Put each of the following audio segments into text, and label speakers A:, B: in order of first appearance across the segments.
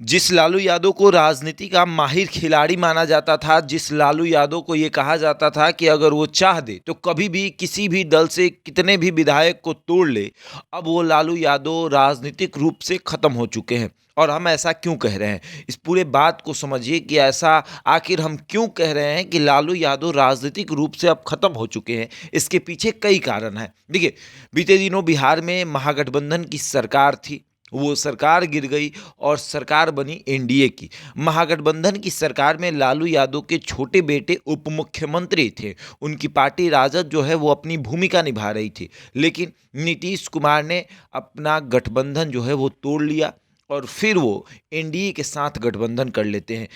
A: जिस लालू यादव को राजनीति का माहिर खिलाड़ी माना जाता था, जिस लालू यादव को ये कहा जाता था कि अगर वो चाह दे तो कभी भी किसी भी दल से कितने भी विधायक को तोड़ ले, अब वो लालू यादव राजनीतिक रूप से खत्म हो चुके हैं। और हम ऐसा क्यों कह रहे हैं, इस पूरे बात को समझिए कि ऐसा आखिर हम क्यों कह रहे हैं कि लालू यादव राजनीतिक रूप से अब खत्म हो चुके हैं। इसके पीछे कई कारण हैं। देखिए, बीते दिनों बिहार में महागठबंधन की सरकार थी, वो सरकार गिर गई और सरकार बनी एनडीए की। महागठबंधन की सरकार में लालू यादव के छोटे बेटे उप मुख्यमंत्री थे। उनकी पार्टी राजद जो है वो अपनी भूमिका निभा रही थी, लेकिन नीतीश कुमार ने अपना गठबंधन जो है वो तोड़ लिया और फिर वो एनडीए के साथ गठबंधन कर लेते हैं।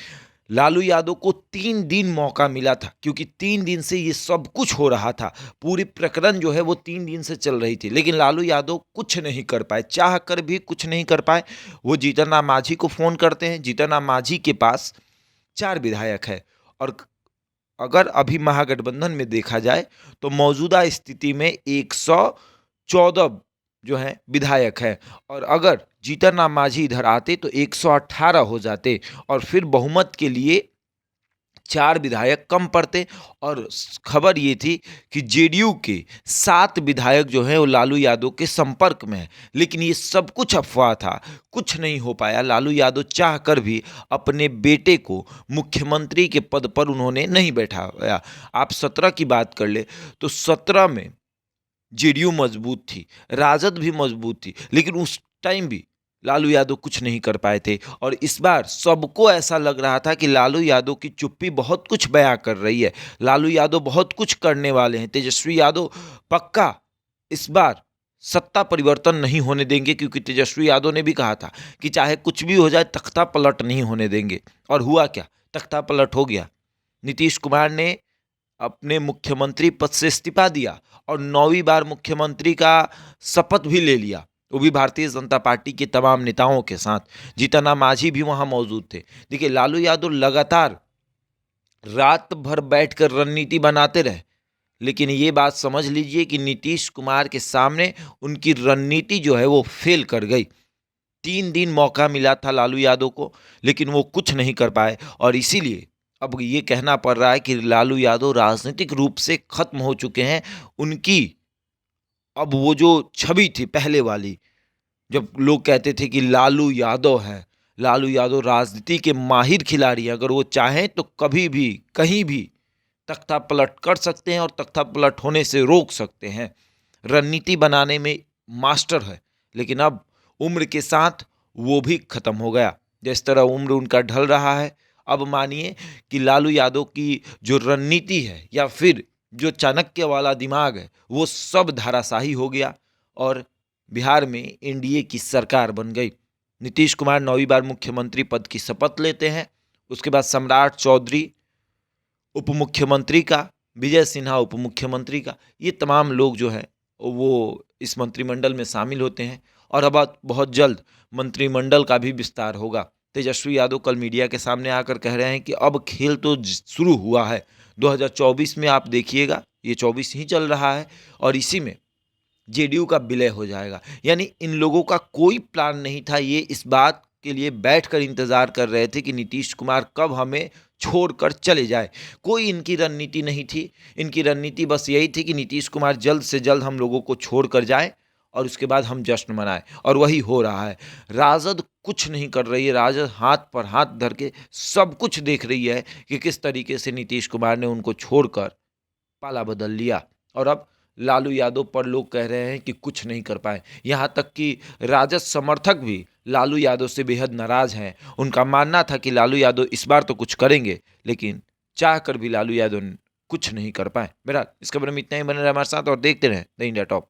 A: लालू यादव को 3 दिन मौका मिला था, क्योंकि 3 दिन से ये सब कुछ हो रहा था। पूरी प्रकरण जो है वो 3 दिन से चल रही थी, लेकिन लालू यादव कुछ नहीं कर पाए, चाह कर भी कुछ नहीं कर पाए। वो जीतन राम मांझी को फोन करते हैं। जीतन राम मांझी के पास 4 विधायक है, और अगर अभी महागठबंधन में देखा जाए तो मौजूदा स्थिति में 114 जो है विधायक है, और अगर जीतन राम मांझी इधर आते तो 118 हो जाते, और फिर बहुमत के लिए 4 विधायक कम पड़ते। और खबर ये थी कि जेडीयू के 7 विधायक जो हैं वो लालू यादव के संपर्क में हैं, लेकिन ये सब कुछ अफवाह था, कुछ नहीं हो पाया। लालू यादव चाह कर भी अपने बेटे को मुख्यमंत्री के पद पर उन्होंने नहीं बैठाया। आप 17 की बात कर ले तो 17 में जेडीयू मजबूत थी, राजद भी मजबूत थी, लेकिन उस टाइम भी लालू यादव कुछ नहीं कर पाए थे। और इस बार सबको ऐसा लग रहा था कि लालू यादव की चुप्पी बहुत कुछ बयां कर रही है, लालू यादव बहुत कुछ करने वाले हैं। तेजस्वी यादव पक्का इस बार सत्ता परिवर्तन नहीं होने देंगे, क्योंकि तेजस्वी यादव ने भी कहा था कि चाहे कुछ भी हो जाए तख्ता पलट नहीं होने देंगे। और हुआ क्या, तख्ता पलट हो गया। नीतीश कुमार ने अपने मुख्यमंत्री पद से इस्तीफा दिया और 9वीं बार मुख्यमंत्री का शपथ भी ले लिया, वो भी भारतीय जनता पार्टी के तमाम नेताओं के साथ। जीतन राम मांझी भी वहां मौजूद थे। देखिए, लालू यादव लगातार रात भर बैठकर रणनीति बनाते रहे, लेकिन ये बात समझ लीजिए कि नीतीश कुमार के सामने उनकी रणनीति जो है वो फेल कर गई। 3 दिन मौका मिला था लालू यादव को, लेकिन वो कुछ नहीं कर पाए, और इसीलिए अब ये कहना पड़ रहा है कि लालू यादव राजनीतिक रूप से खत्म हो चुके हैं। उनकी अब वो जो छवि थी पहले वाली, जब लोग कहते थे कि लालू यादव है, लालू यादव राजनीति के माहिर खिलाड़ी हैं, अगर वो चाहें तो कभी भी कहीं भी तख्ता पलट कर सकते हैं और तख्ता पलट होने से रोक सकते हैं। रणनीति बनाने में मास्टर है, लेकिन अब उम्र के साथ वो भी खत्म हो गया। जिस तरह उम्र उनका ढल रहा है, अब मानिए कि लालू यादव की जो रणनीति है या फिर जो चाणक्य वाला दिमाग है वो सब धाराशाही हो गया, और बिहार में एनडीए की सरकार बन गई। नीतीश कुमार 9वीं बार मुख्यमंत्री पद की शपथ लेते हैं। उसके बाद सम्राट चौधरी उप मुख्यमंत्री का, विजय सिन्हा उप मुख्यमंत्री का, ये तमाम लोग जो हैं वो इस मंत्रिमंडल में शामिल होते हैं, और अब बहुत जल्द मंत्रिमंडल का भी विस्तार होगा। तेजस्वी यादव कल मीडिया के सामने आकर कह रहे हैं कि अब खेल तो शुरू हुआ है, 2024 में आप देखिएगा, ये 24 ही चल रहा है और इसी में जेडीयू का विलय हो जाएगा। यानी इन लोगों का कोई प्लान नहीं था, ये इस बात के लिए बैठकर इंतजार कर रहे थे कि नीतीश कुमार कब हमें छोड़कर चले जाए। कोई इनकी रणनीति नहीं थी, इनकी रणनीति बस यही थी कि नीतीश कुमार जल्द से जल्द हम लोगों को छोड़कर जाए और उसके बाद हम जश्न मनाएं, और वही हो रहा है। राजद कुछ नहीं कर रही है, राजद हाथ पर हाथ धर के सब कुछ देख रही है कि किस तरीके से नीतीश कुमार ने उनको छोड़कर पाला बदल लिया, और अब लालू यादव पर लोग कह रहे हैं कि कुछ नहीं कर पाए। यहाँ तक कि राजद समर्थक भी लालू यादव से बेहद नाराज हैं। उनका मानना था कि लालू यादव इस बार तो कुछ करेंगे, लेकिन चाह कर भी लालू यादव कुछ नहीं कर पाए। बहरहाल इस खबर में इतना ही। बने रहे हमारे साथ और देखते रहें द इंडिया टॉप।